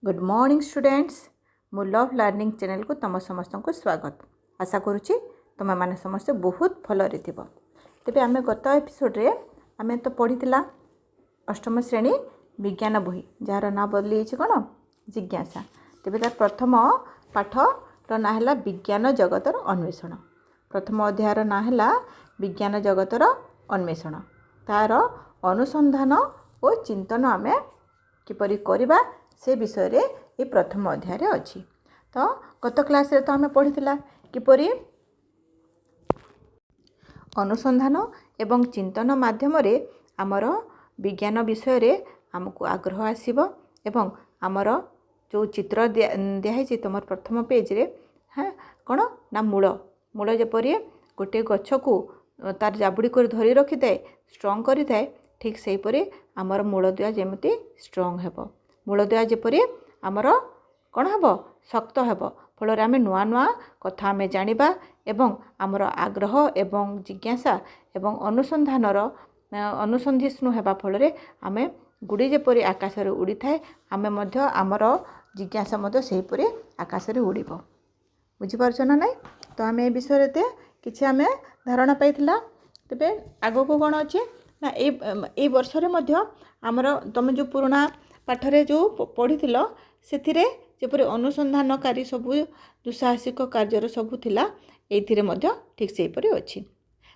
Good morning students. मु love learning channel को तुम समस्त को स्वागत। आशा करुच्ची तुम मैंने समस्ते बहुत भलरे थी। तेज आम गत एपिसोड्रे आम तो पढ़ीला अष्टम श्रेणी विज्ञान बही जार ना बदली कौन जिज्ञासा। तेज तार प्रथम पाठर ना है विज्ञान जगतर अन्वेषण। प्रथम अध्यायर ना है विज्ञान जगतर अन्वेषण। तार अनुसंधान और चिंतन आम किपरि करबा से विषय रे ये प्रथम अध्याय अच्छी। तो गत क्लास रे तो आम पढ़ीला किपरि अनुसंधान एवं चिंतन माध्यम रे आमर विज्ञान विषय रे आमको आग्रह आसीबो एवं आमर जो चित्र दिखाई तुम प्रथम पेज रे हाँ कौन ना मूल जपरी गोटे गछ को तार जाबुड़ी कर धरी रखी थाए स्ट्रंग करी थाए ठीक सेहीपरि आमर मूलदुआ जेमती स्ट्रंग हेबो। मूलदुआ जेपरि आमर कौन हेबो शक्त हेबो। फल आम नुआ नुआ कथा आम जानिबा एवं आमर आग्रह एवं जिज्ञासा एवं अनुसंधानर अनुसंधिष्णु हेबा फल आम गुड़ी जेपरि आकाश रे उड़ी थाए आम मध्य आमर जिज्ञासा मध्य सेहीपरि आकाश रे उड़िबो। बुझी पारछ ना नहीं? तो आम ए विषय किछि आम धारणा पाइथिला। तेबे आगो को कौन अच्छे ना ए वर्ष रे मध्य आमर तुम जो पुराना पाठरे जो पढ़ी से जेपरि अनुसंधानकारी सबू दुस्साहसिक कार्यर सबू थिला एथिरे मध्य ठीक सेहीपरि अछि।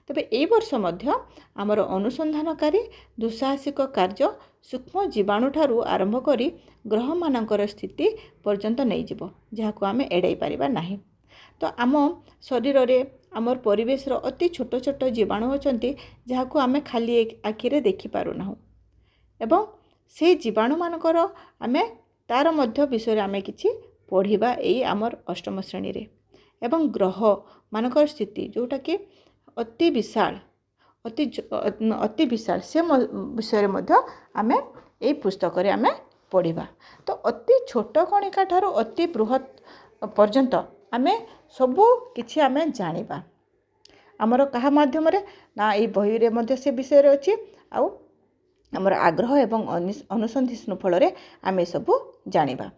तेबे ए वर्ष मध्य आमर अनुसंधानकारी दुस्साहसिक कार्य सूक्ष्म जीवाणु ठारू आरंभ करी ग्रह मानकर स्थिति पर्यंत नहीं जिवो जहाको आमे एड़ाई पारिबा नाही। तो आम शरीर रे आमर परिवेश रो अति छोट छोट जीवाणु अछंती जहाको आमे खाली आखिरे देखि पारु नाहु एवं से जीवाणु मानकर आमे तार मध्य विषय आमे किछि पढ़िबा एई आमर अष्टम श्रेणी रे। एवं ग्रह मानकर स्थिति जोटा कि अति विशाल से विषय मध्य आमे एई पुस्तक रे आमे पढ़िबा। तो अति छोट कणिका ठारू अति बृहत पर्यंत आमे सबू किछि आमे जानिबा आमर कहा माध्यम रे ना एई बही रे मध्य से विषय रे अछि। आउ आमर आग्रह एवं अनुसंधिष्णु फल आमे सबू जानिबा।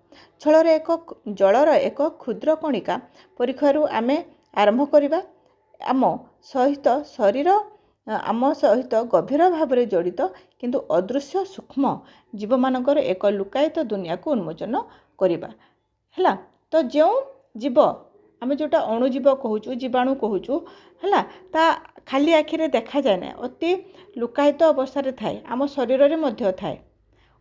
जलर एक क्षुद्र कणिका परीक्षारू आमे आरंभ करिबा आम सहित शरीर आम सहित गभीर भाव में जड़ित किंतु अदृश्य सूक्ष्म जीव मानकर एक लुकायित दुनिया को उन्मोचन करिबा हैला। तो जो जीव आम जोटा अणुजीव कहूँ जीवाणु कहूँ है ता खाली आखिरे देखा जाए ना अति लुकायित अवस्था थाए आम शरीर रे मध्य थाए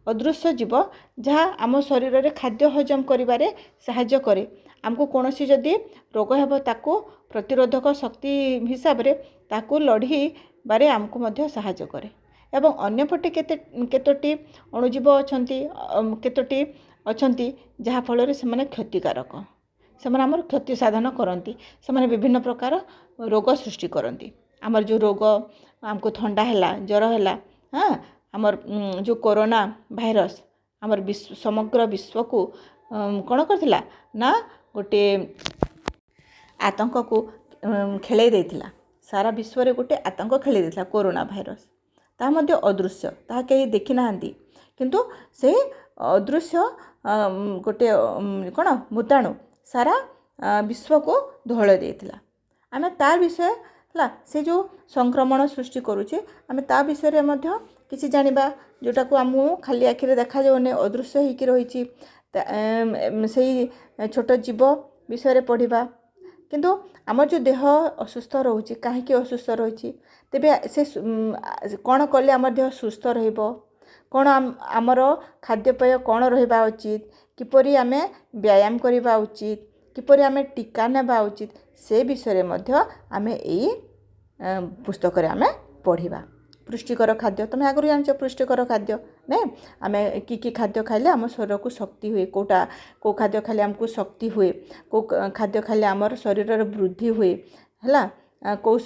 अदृश्य जीव जहाँ आम शरीर रे खाद्य हजम करिबारे सहाय्य करे आमको कोनोसी जदि रोग हेबो ताको प्रतिरोधक शक्ति हिसाब रे ताको लड़ी बारे आमको मध्य सहाय्य करे। एवं अन्यपटे केतोटी अणुजीव अछंती केतोटी अछंती जहाँ फल रे से क्षतिकारक सेमाने आमर क्षति साधन करती से विभिन्न प्रकार रोग सृष्टि करती। आमर जो रोग आमको थंडा है ज्वर है हाँ आमर जो कोरोना भाइरस आमर विश्व समग्र विश्व को कौन करथिला ना गोटे आतंक को खेले देथिला। सारा विश्व रे गोटे आतंक खेले देथिला कोरोना भाइरस ता मध्य अदृश्य ता कहीं देखि नाहंती किंतु से अदृश्य गोटे कौन भूताणु सारा विश्व को धोल देथिला। आमे तार विषय है से जो संक्रमण सृष्टि करुचे आम ता विषय रे मध्य किसी जानिबा जोटा को आम खाली आखिरे देखा जाउने अदृश्य होइकी रहिछि से छोट जीव विषय रे पढ़िबा। किंतु आमर जो देह असुस्थ रोचे कहीं असुस्थ रही तेबे से कौन कले आमर देह सुस्थ रहिबो कौन आमर खाद्यपेय कौन रहिबा उचित किपरि आमे व्यायाम करिबा उचित किपरि आमे टीका नेबा उचित से विषय रे मध्य आमे एई पुस्तक रे आमे पढ़िबा। पुष्टिकर खाद्य तुम आगु जान पुष्टिकर खाद्य नहीं आमे कि खाद्य खाइले आम शरीर को शक्ति हुए कोटा को खाद्य खाइले आमको शक्ति हुए को खाद्य खाइले आमर शरीर रे वृद्धि हुए हैला को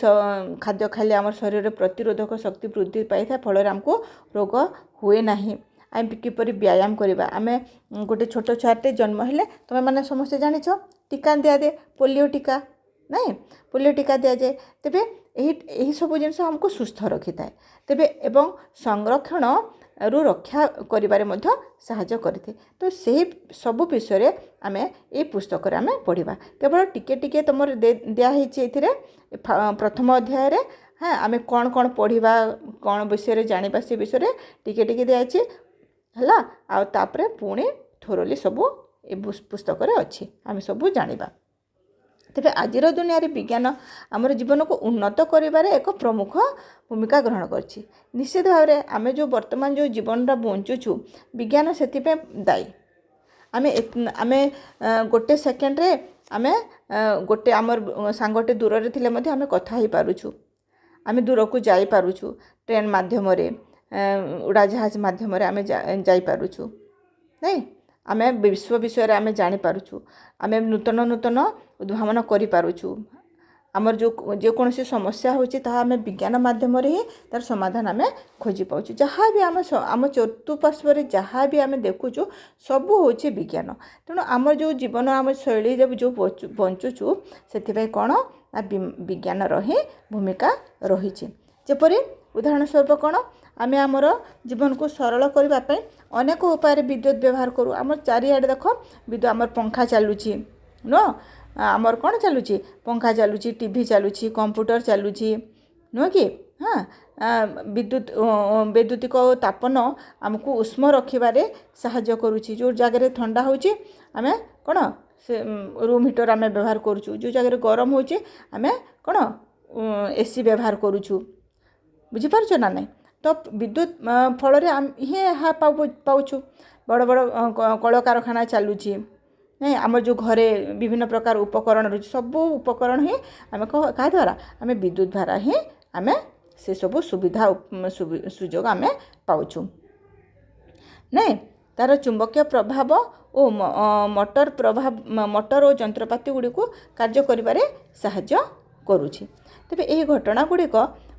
खाद्य खाइले आमर शरीर रे प्रतिरोधक शक्ति वृद्धि पाई था फल आमको रोग हुए नहीं। आम किपरि व्यायाम करबा आमे गोटे छोट छुआटे जन्म हेले तुम माने समस्ते जानिछ टीका दिया दे पोलियो टीका नहीं पोलियो टीका दि जाए तेबे यही सब जिनस हमको सुस्थ रखी थाए तेबे एवं संरक्षण ରୁ ରକ୍ଷା କରିବାରେ ମଧ୍ୟ ସାହାଯ୍ୟ କରିଥାଏ। ତ ସେହି ସବୁ ବିଷୟରେ ଆମେ ଏଇ ପୁସ୍ତକରେ ଆମେ ପଢ଼ିବା। କେବଳ ଟିକେ ଟିକେ ତୁମର ଦିଆହେଇଛି ଏଥିରେ ପ୍ରଥମ ଅଧ୍ୟାୟରେ। ହଁ, ଆମେ କ'ଣ କ'ଣ ପଢ଼ିବା, କ'ଣ ବିଷୟରେ ଜାଣିବା, ସେ ବିଷୟରେ ଟିକେ ଟିକେ ଦିଆହେଇଛି ହେଲା। ଆଉ ତାପରେ ପୁଣି ଥୋରଲି ସବୁ ଏ ପୁସ୍ତକରେ ଅଛି, ଆମେ ସବୁ ଜାଣିବା। ତେବେ ଆଜିର ଦୁନିଆରେ ବିଜ୍ଞାନ ଆମର ଜୀବନକୁ ଉନ୍ନତ କରିବାରେ ଏକ ପ୍ରମୁଖ ଭୂମିକା ଗ୍ରହଣ କରିଛି। ନିଶ୍ଚିତ ଭାବରେ ଆମେ ଯେଉଁ ବର୍ତ୍ତମାନ ଯେଉଁ ଜୀବନଟା ବଞ୍ଚୁଛୁ, ବିଜ୍ଞାନ ସେଥିପାଇଁ ଦାୟୀ। ଆମେ ଗୋଟେ ସେକେଣ୍ଡରେ ଆମେ ଗୋଟେ ଆମର ସାଙ୍ଗଟେ ଦୂରରେ ଥିଲେ ମଧ୍ୟ ଆମେ କଥା ହେଇପାରୁଛୁ, ଆମେ ଦୂରକୁ ଯାଇପାରୁଛୁ, ଟ୍ରେନ୍ ମାଧ୍ୟମରେ, ଉଡ଼ାଜାହାଜ ମାଧ୍ୟମରେ ଆମେ ଯାଇପାରୁଛୁ ନାଇଁ। ଆମେ ବିଶ୍ୱ ବିଷୟରେ ଆମେ ଜାଣିପାରୁଛୁ, ଆମେ ନୂତନ ନୂତନ ଉଦ୍ଭାବନ କରିପାରୁଛୁ। ଆମର ଯେକୌଣସି ସମସ୍ୟା ହେଉଛି ତାହା ଆମେ ବିଜ୍ଞାନ ମାଧ୍ୟମରେ ହିଁ ତା'ର ସମାଧାନ ଆମେ ଖୋଜି ପାଉଛୁ। ଯାହା ବି ଆମ ଚତୁଃପାର୍ଶ୍ୱରେ ଯାହା ବି ଆମେ ଦେଖୁଛୁ ସବୁ ହେଉଛି ବିଜ୍ଞାନ। ତେଣୁ ଆମର ଯେଉଁ ଜୀବନ, ଆମ ଶୈଳୀରେ ଯେଉଁ ବଞ୍ଚୁଛୁ, ସେଥିପାଇଁ କ'ଣ ନା ବିଜ୍ଞାନର ହିଁ ଭୂମିକା ରହିଛି। ଯେପରି ଉଦାହରଣ ସ୍ୱରୂପ କ'ଣ, ଆମେ ଆମର ଜୀବନକୁ ସରଳ କରିବା ପାଇଁ ଅନେକ ଉପାୟରେ ବିଦ୍ୟୁତ୍ ବ୍ୟବହାର କରୁ। ଆମର ଚାରିଆଡ଼େ ଦେଖ ବିଦ୍ୟୁତ୍, ଆମର ପଙ୍ଖା ଚାଲୁଛି ନୁହଁ, ଆମର କ'ଣ ଚାଲୁଛି, ପଙ୍ଖା ଚାଲୁଛି, ଟିଭି ଚାଲୁଛି, କମ୍ପ୍ୟୁଟର ଚାଲୁଛି ନୁହଁ କି। ହଁ, ବୈଦ୍ୟୁତିକ ତାପନ ଆମକୁ ଉଷ୍ମ ରଖିବାରେ ସାହାଯ୍ୟ କରୁଛି। ଯେଉଁ ଜାଗାରେ ଥଣ୍ଡା ହେଉଛି ଆମେ କ'ଣ ସେ ରୁମ୍ ହିଟର୍ ଆମେ ବ୍ୟବହାର କରୁଛୁ, ଯେଉଁ ଜାଗାରେ ଗରମ ହେଉଛି ଆମେ କ'ଣ AC ବ୍ୟବହାର କରୁଛୁ। ବୁଝିପାରୁଛ ନା ନାହିଁ। ତ ବିଦ୍ୟୁତ୍ ଫଳରେ ହିଁ ଏହା ପାଉଛୁ। ବଡ଼ ବଡ଼ କଳକାରଖାନା ଚାଲୁଛି ନାଇଁ, ଆମର ଯେଉଁ ଘରେ ବିଭିନ୍ନ ପ୍ରକାର ଉପକରଣ ରହିଛି, ସବୁ ଉପକରଣ ହିଁ ଆମେ କାହା ଦ୍ୱାରା, ଆମେ ବିଦ୍ୟୁତ୍ ଦ୍ୱାରା ହିଁ ଆମେ ସେସବୁ ସୁବିଧା ସୁଯୋଗ ଆମେ ପାଉଛୁ ନାଇଁ। ତା'ର ଚୁମ୍ବକୀୟ ପ୍ରଭାବ ଓ ମଟର ଓ ଯନ୍ତ୍ରପାତି ଗୁଡ଼ିକୁ କାର୍ଯ୍ୟ କରିବାରେ ସାହାଯ୍ୟ କରୁଛି। ତେବେ ଏହି ଘଟଣା ଗୁଡ଼ିକ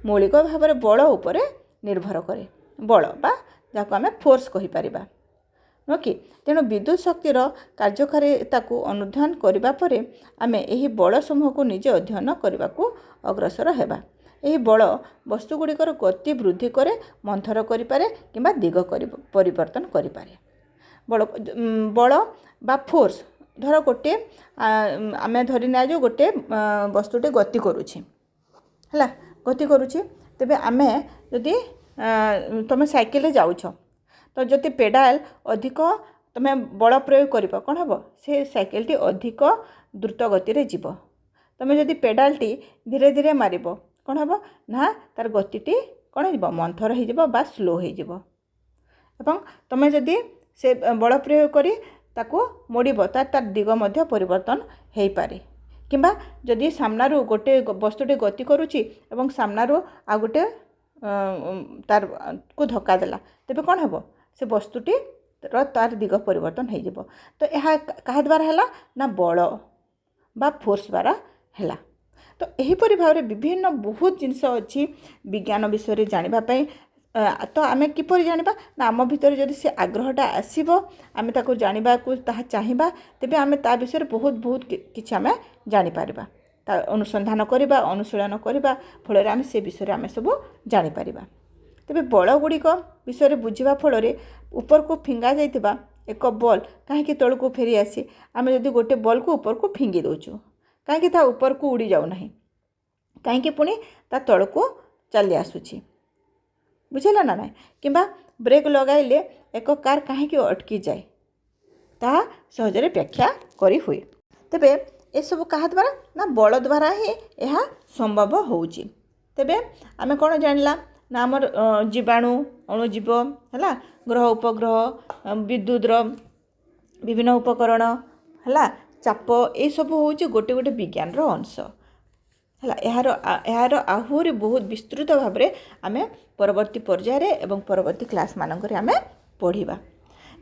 ମୌଳିକ ଭାବରେ ବଳ ଉପରେ ନିର୍ଭର କରେ। ବଳ ବା ଯାହାକୁ ଆମେ ଫୋର୍ସ କହିପାରିବା ନୁହଁ କି। ତେଣୁ ବିଦ୍ୟୁତ୍ ଶକ୍ତିର କାର୍ଯ୍ୟକାରିତାକୁ ଅନୁଧ୍ୟାନ କରିବା ପରେ ଆମେ ଏହି ବଳ ସମୂହକୁ ନିଜେ ଅଧ୍ୟୟନ କରିବାକୁ ଅଗ୍ରସର ହେବା। ଏହି ବଳ ବସ୍ତୁଗୁଡ଼ିକର ଗତି ବୃଦ୍ଧି କରେ, ମନ୍ଥର କରିପାରେ କିମ୍ବା ଦିଗ ପରିବର୍ତ୍ତନ କରିପାରେ। ବଳ ବା ଫୋର୍ସ, ଧର ଗୋଟିଏ ଆମେ ଧରି ନିଆ ଯେଉଁ ଗୋଟିଏ ବସ୍ତୁଟେ ଗତି କରୁଛି ହେଲା, ଗତି କରୁଛି। ତେବେ ଆମେ ଯଦି ତୁମେ ସାଇକେଲରେ ଯାଉଛ, ତ ଯଦି ପେଡ଼ାଲ ଅଧିକ ତୁମେ ବଳ ପ୍ରୟୋଗ କରିବ, କ'ଣ ହେବ, ସେ ସାଇକେଲଟି ଅଧିକ ଦ୍ରୁତ ଗତିରେ ଯିବ। ତୁମେ ଯଦି ପେଡ଼ାଲଟି ଧୀରେ ଧୀରେ ମାରିବ, କ'ଣ ହେବ ନା ତା'ର ଗତିଟି କ'ଣ ହେଇଯିବ, ମନ୍ଥର ହେଇଯିବ ବା ସ୍ଲୋ ହେଇଯିବ। ଏବଂ ତୁମେ ଯଦି ସେ ବଳ ପ୍ରୟୋଗ କରି ତାକୁ ମୋଡ଼ିବ, ତାର ଦିଗ ମଧ୍ୟ ପରିବର୍ତ୍ତନ ହେଇପାରେ। କିମ୍ବା ଯଦି ସାମ୍ନାରୁ ଗୋଟେ ବସ୍ତୁଟି ଗତି କରୁଛି ଏବଂ ସାମ୍ନାରୁ ଆଉ ଗୋଟେ ତାରକୁ ଧକ୍କା ଦେଲା, ତେବେ କ'ଣ ହେବ, ସେ ବସ୍ତୁଟିର ତାର ଦିଗ ପରିବର୍ତ୍ତନ ହେଇଯିବ। ତ ଏହା କାହା ଦ୍ୱାରା ହେଲା ନା ବଳ ବା ଫୋର୍ସ ଦ୍ୱାରା ହେଲା। ତ ଏହିପରି ଭାବରେ ବିଭିନ୍ନ ବହୁତ ଜିନିଷ ଅଛି ବିଜ୍ଞାନ ବିଷୟରେ ଜାଣିବା ପାଇଁ। ତ ଆମେ କିପରି ଜାଣିବା ନା ଆମ ଭିତରେ ଯଦି ସେ ଆଗ୍ରହଟା ଆସିବ, ଆମେ ତାକୁ ଜାଣିବାକୁ ତାହା ଚାହିଁବା, ତେବେ ଆମେ ତା ବିଷୟରେ ବହୁତ କିଛି ଆମେ ଜାଣିପାରିବା। ତା ଅନୁସନ୍ଧାନ କରିବା, ଅନୁଶୀଳନ କରିବା ଫଳରେ ଆମେ ସେ ବିଷୟରେ ଆମେ ସବୁ ଜାଣିପାରିବା। ତେବେ ବଳ ଗୁଡ଼ିକ ବିଷୟରେ ବୁଝିବା ଫଳରେ ଉପରକୁ ଫିଙ୍ଗା ଯାଇଥିବା ଏକ ବଲ୍ କାହିଁକି ତଳକୁ ଫେରି ଆସି, ଆମେ ଯଦି ଗୋଟେ ବଲ୍କୁ ଉପରକୁ ଫିଙ୍ଗି ଦେଉଛୁ, କାହିଁକି ତା ଉପରକୁ ଉଡ଼ି ଯାଉନାହିଁ, କାହିଁକି ପୁଣି ତା ତଳକୁ ଚାଲି ଆସୁଛି, ବୁଝିଲା ନା ନାହିଁ। କିମ୍ବା ବ୍ରେକ୍ ଲଗାଇଲେ ଏକ କାର୍ କାହିଁକି ଅଟକିଯାଏ, ତାହା ସହଜରେ ବ୍ୟାଖ୍ୟା କରିହୁଏ। ତେବେ ଏସବୁ କାହା ଦ୍ୱାରା ନା ବଳ ଦ୍ୱାରା ହିଁ ଏହା ସମ୍ଭବ ହେଉଛି। ତେବେ ଆମେ କ'ଣ ଜାଣିଲା ନା ଆମର ଜୀବାଣୁ, ଅଣୁଜୀବ ହେଲା, ଗ୍ରହ ଉପଗ୍ରହ, ବିଦ୍ୟୁତର ବିଭିନ୍ନ ଉପକରଣ ହେଲା, ଚାପ, ଏଇସବୁ ହେଉଛି ଗୋଟେ ଗୋଟେ ବିଜ୍ଞାନର ଅଂଶ ହେଲା। ଏହାର ଆହୁରି ବହୁତ ବିସ୍ତୃତ ଭାବରେ ଆମେ ପରବର୍ତ୍ତୀ ପର୍ଯ୍ୟାୟରେ ଏବଂ ପରବର୍ତ୍ତୀ କ୍ଲାସ୍ମାନଙ୍କରେ ଆମେ ପଢ଼ିବା।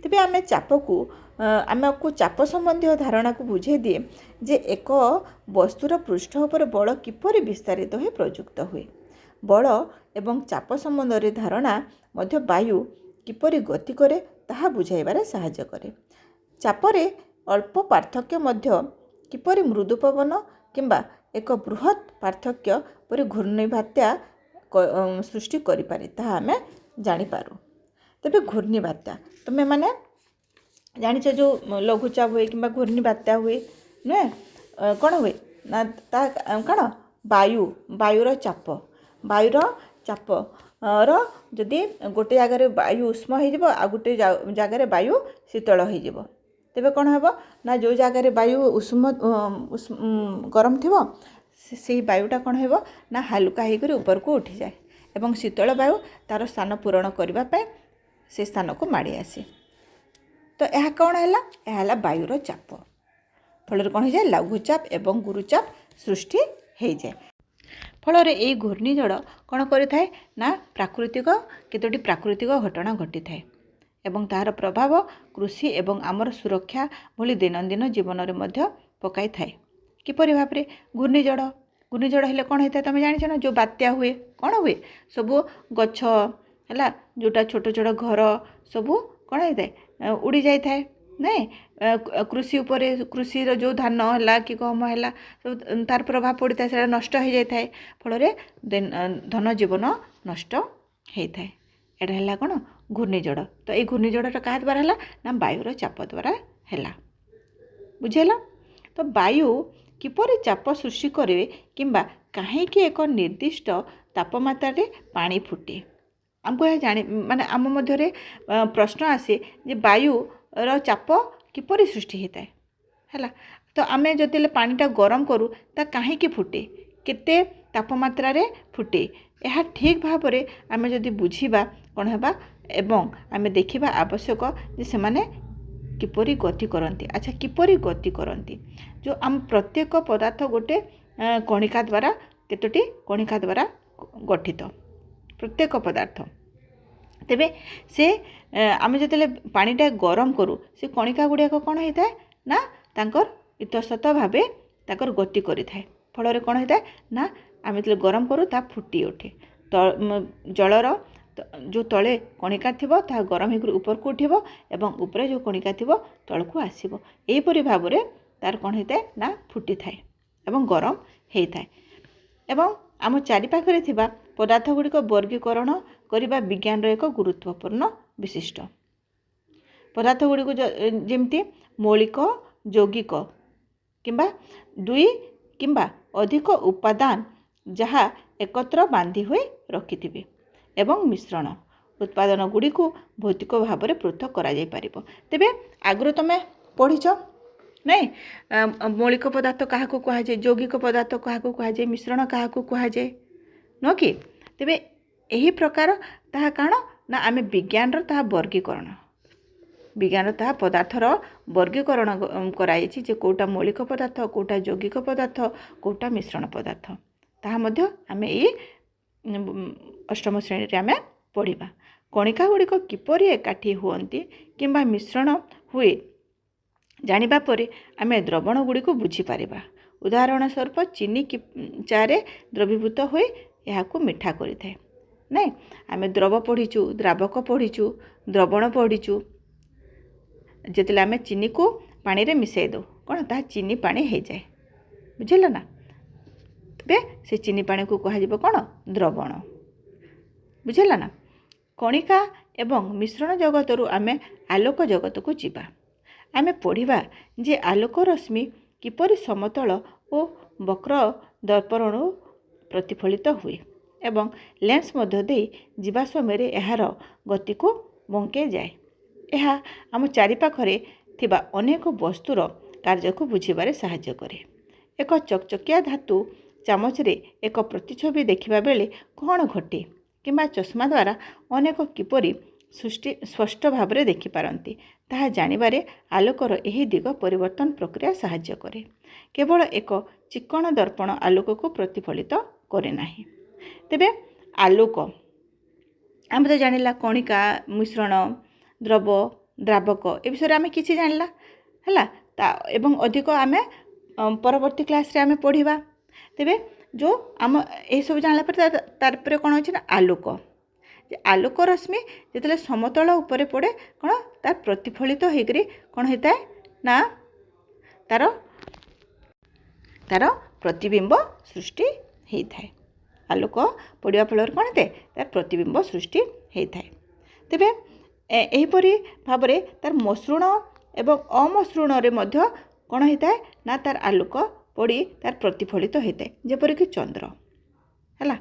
ତେବେ ଆମକୁ ଚାପ ସମ୍ବନ୍ଧୀୟ ଧାରଣାକୁ ବୁଝାଇ ଦିଏ ଯେ ଏକ ବସ୍ତୁର ପୃଷ୍ଠ ଉପରେ ବଳ କିପରି ବିସ୍ତାରିତ ହୋଇ ପ୍ରଯୁକ୍ତ ହୁଏ। ବଳ ଏବଂ ଚାପ ସମ୍ବନ୍ଧରେ ଧାରଣା ମଧ୍ୟ ବାୟୁ କିପରି ଗତି କରେ ତାହା ବୁଝାଇବାରେ ସାହାଯ୍ୟ କରେ। ଚାପରେ ଅଳ୍ପ ପାର୍ଥକ୍ୟ ମଧ୍ୟ କିପରି ମୃଦୁ ପବନ କିମ୍ବା ଏକ ବୃହତ୍ ପାର୍ଥକ୍ୟ ପରି ଘୂର୍ଣ୍ଣିବାତ୍ୟା ସୃଷ୍ଟି କରିପାରେ ତାହା ଆମେ ଜାଣିପାରୁ। तेबे घूर्णी बात्या तुम मैंने जानिछ जो लघुचाप हुए कि घूर्णी बात्या हुए नुहे कौन हुए ना ता कौन वायुर चाप जदि गोटे जगार वायु उष्म हो गोटे जगार वायु शीतल हो तेबे कौन हे ना जो जगार वायु उष्म गरम थी से वायुटा कौन हो ना हालुका होकर ऊपर को उठी जाए एवं शीतल वायु तार स्थान पूरण करने से स्थान को माड़ी आसे तो यह कौन है यह वायुर चाप फल कौन हो जाए लघुचाप एवं गुरुचाप सृष्टि हो जाए फल ये घूर्णिझड़ कौन करें ना प्राकृतिक केतोटी प्राकृतिक घटना घटी थाए एवं तार प्रभाव कृषि एवं आमर सुरक्षा भली दैनंदिन जीवन में पकाई थाए किपरि भाव में घूर्णिझड़ हेले कौन होता है तुम जानिछ ना जो बात्या हुए कौन हुए सबू गछ है जोटा छोट छोट घर सबू कौन होता है उड़ी जाए नहीं कृषि उपरे कृषि जो धान है कि गहम है सब तार प्रभाव पड़ता है से नष्ट हो जाए फल धन जीवन नष्ट होता है यहाँ है कौन घूर्णिझड़ तो ये घूर्णिझड़टा क्या द्वारा है ना वायुर चाप द्वारा है बुझेल तो वायु किपरि चाप सृष्टि करेंगे किंबा कहीं एक निर्दिष्ट तापमात्रा पानी फुटे आमको यह जानी माने आम मध्य प्रश्न आसे जे वायुर चाप किपरि सृष्टि होता है तो आम जो पानीटा गरम करूँ ता कहीं फुटे केते तापमात्रा रे फुटे यह ठीक भाव में आम जदि बुझीबा कौन है एवं आम देखा आवश्यक जे से माने किपरि गति करती अच्छा किपरि गति करती जो आम प्रत्येक पदार्थ गोटे कणिका द्वारा केतोटी कणिका द्वारा गठित प्रत्येक पदार्थ तेबे से आम जो पानीटा गरम करूँ से कणिका गुड़ाक कौन होता है ना तांकर इतस्तत भाव ताकर गति करें फल कौन होता है ना आम जो गरम करूँ ता फुटी उठे जलर जो तले कणिका थिबो ता गरम हो ऊपर को उठिबो एवं ऊपर जो कणिका थिबो तल को आसीबो एपरि भाव में तार कौन होता है ना फुटी थाए एवं गरम होता है एवं आम चारिपाखरे थिबा पदार्थ गुड़िक वर्गीकरण करने विज्ञान एक गुरुत्वपूर्ण विशिष्ट पदार्थ गुड़िक जमती मौलिक यौगिक किंबा दुई किंबा अधिक उपादान जहाँ एकत्र बांधी हुए रखिथिबे एवं मिश्रण उत्पादन गुड़ी को भौतिक भाव में पृथक करा जाय परिबो तेबे आगरो तमे पढ़िछ नहीं मौलिक पदार्थ क्या कह जाए यौगिक पदार्थ क्या कह जाए मिश्रण क्या कह जाए न कि तेबे यही प्रकार ताहा काण ना आम विज्ञान ताहा वर्गीकरण विज्ञान ताहा पदार्थर वर्गीकरण कराई जे कोटा मौलिक पदार्थ कोटा यौगिक पदार्थ कोटा मिश्रण पदार्थ ताहा मध्य आमे ये अष्टम श्रेणी रे आमे पढ़िबा कणिका गुड़िक किपरि एकाठी हुअन्ति किंबा मिश्रण हुए जानिबा परे आमे द्रवण गुड़िक बुझी पारिबा उदाहरण स्वरूप चीनी की चारे द्रवीभूत हुए यहाकू मिठा करिथाए नहीं आमे द्रव पढ़ीचु द्रावक पढ़ीचु द्रवण पढ़ीचु जिते आमे चीनी को पानी रे मिसई दो कौन ता चीनी पानी हो जाए बुझल ना तबे से चीनी पानी को कह कौन द्रवण बुझल ना कणिका एवं मिश्रण जगत रु आमे आलोक जगत को जीवा आमे पढ़िबा जे आलोक रश्मि किपरि समतल और वक्र दर्पण प्रतिफलित हुए एवं लेंस मध्य दे जीवा समय यार गति को बंके जाए यह आम चारिपाखरे थिबा अनेक वस्तुर कार्य को बुझिबारे सहाय्य करे एक चकचकिया धातु चामच रे एक प्रतिछवि देखिबा बेले कौन घटे किंबा चश्मा द्वारा अनेक किपरि सृष्टि स्पष्ट भाव में देखिपारती ताहा जानिबारे आलोकर एही दिग परिवर्तन प्रक्रिया सहाय्य करे केवल एक चिक्कण दर्पण आलोक को प्रतिफलित करे नाही तेबे आलोक आम तो जानिला कणिका मिश्रण द्रव द्रावक ए विषय आम किसी जानिला हैला ता एवं अधिक आमे परवर्ती क्लास रे आमे पढ़िबा तेबे जो आम ए सब जानला पर तार पर कोन होछि ना आलोक आलोक रश्मि जिते समतल उपरे पड़े कौन तार प्रतिफलित होकर कौन होता है ना तार तार प्रतिबिंब सृष्टि होता है आलोक पड़ा फल कौन होता है तार प्रतिबिंब सृष्टि होता है तेबे एहीपरि भाव में तार मसृण एवं अमसृण मध्य कौन होता है ना तार आलोक पड़ी तार प्रतिफलित होता है जेपरिक चंद्र है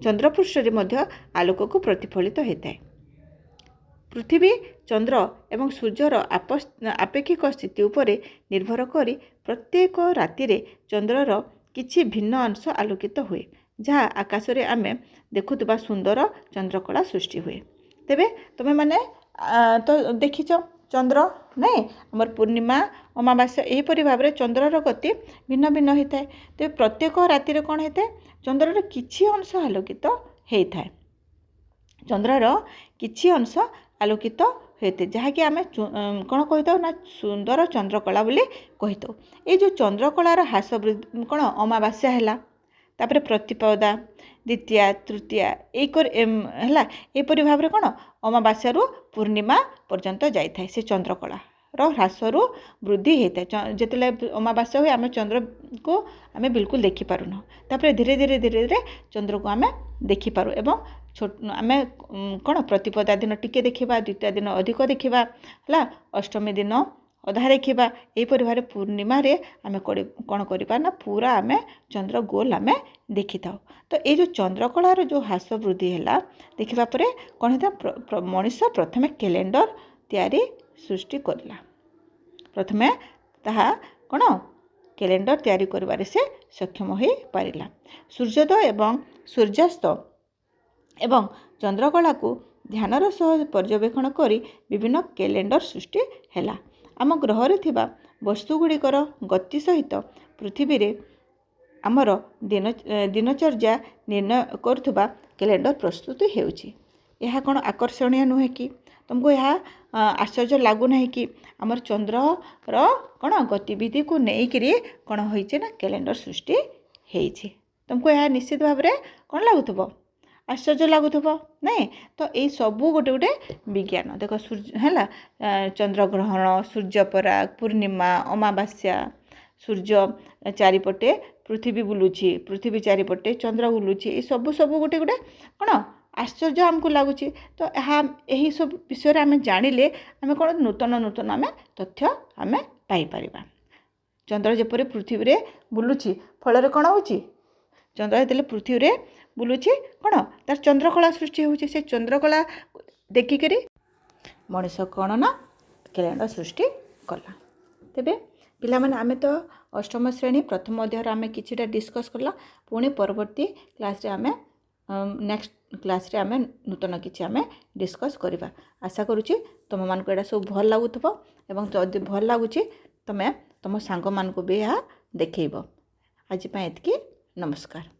चंद्रपृष्ठ मध्य आलोक को प्रतिफलित होता है। पृथ्वी चंद्र एवं सूर्यर आपेक्षिक स्थिति उपरे निर्भर करी प्रत्येक राति रे चंद्रर किछि भिन्न अंश आलोकित हुए जहाँ आकाश रे आमे देखुवा सुंदर चंद्रकला सृष्टि हुए। तेबे तुम माने तो देखिच चंद्र नहीं आमर पूर्णिमा अमावास्या यहीपरि भाव में चंद्रर गति भिन्न भिन्न होता है। तेज प्रत्येक राति कौन होता है चंद्रर किछि अंश आलोकित होता है चंद्रर किछि अंश आलोकित होते जहाँकि आम कौन कही ना सुंदर चंद्रकला बोली कही ये जो चंद्रकलार ह्रास वृद्धि कौन अमावास्या है तापर प्रतिपदा द्वितीया तृतीया यहीपरि भाव में कौन अमावास्या पूर्णिमा पर्यंत जाए से चंद्रकला ह्रासरू वृद्धि होता है जिते अमावास्या हुए आम चंद्र को आम बिल्कुल देखिपारुन तापर धीरे धीरे धीरे धीरे चंद्र को आम देखिपारू एवं आम कौन प्रतिपदा दिन टिके देखा द्वितीय दिन अधिक देखा है अष्टमी दिन अधा देखा यहीपरि भाव पूर्णिमा आम कौन करना पूरा आम चंद्र गोल आम देखी था। तो ये जो चंद्रकलार जो ह्रास वृद्धि है देखा कौन होता मनीष प्रथमे कैलेंडर तैयारी सृष्टि करला प्रथमे ताहा कौन कैलेंडर तैयारी करिबारे से सक्षम हो पारिला। सूर्योदय एवं सूर्यास्त एवं चंद्रकला को ध्यानर सह पर्यवेक्षण करी विभिन्न कैलेंडर सृष्टि हैला। आम ग्रह रे थिबा वस्तुगुड़िकर गति सहित पृथ्वी रे आमर दिनचर्या निर्णय करुवा कैलेंडर प्रस्तुति हेउची। यह कौन आकर्षणीय नुहे कि तुमको यह आश्चर्य लगुना कि आमर चंद्रर कौन गतिविधि को लेकिन कौन होइछे ना कैलेंडर सृष्टि होइछे। तुमको यह निश्चित भाव में कौन लगुथबो आश्चर्य लगुथबो नहीं। तो ये सबू गोटे गोटे विज्ञान देख सूर्य है चंद्रग्रहण सूर्यपराग पूर्णिमा अमावास्या सूर्य चारिपटे पृथ्वी बुलूची पृथ्वी चारिपटे चंद्र बुलूची ये सबू सबू गोटे गोटे कौन आश्चर्य आमको लगुच। तो यही सब विषय आम जानिले आम कौन नूतन नूतन आम तथ्य आम पाइपर। चंद्र जपरी पृथ्वी रे बुलूची फल कौन हो चंद्र जो पृथ्वी रे बुलूची कौन तार चंद्रकला सृष्टि होची से चंद्रकला देखिक मनीष कौन ना कैलेंडर सृष्टि कला। तेबे पिला माने आमे तो अष्टम श्रेणी प्रथम अध्याय आमे किछिटा डिस्कस करला पुणी परवर्ती क्लास रे आमे नेक्स्ट क्लास रे आमे नूतन किछि आमे डिस्कस करबा। आशा करूची तुम मान को एडा सब भल लागुथबो एवं जदि भल लागुची तमे तुम सांग मान को भी यह देखैबो। आज पय एतकी नमस्कार।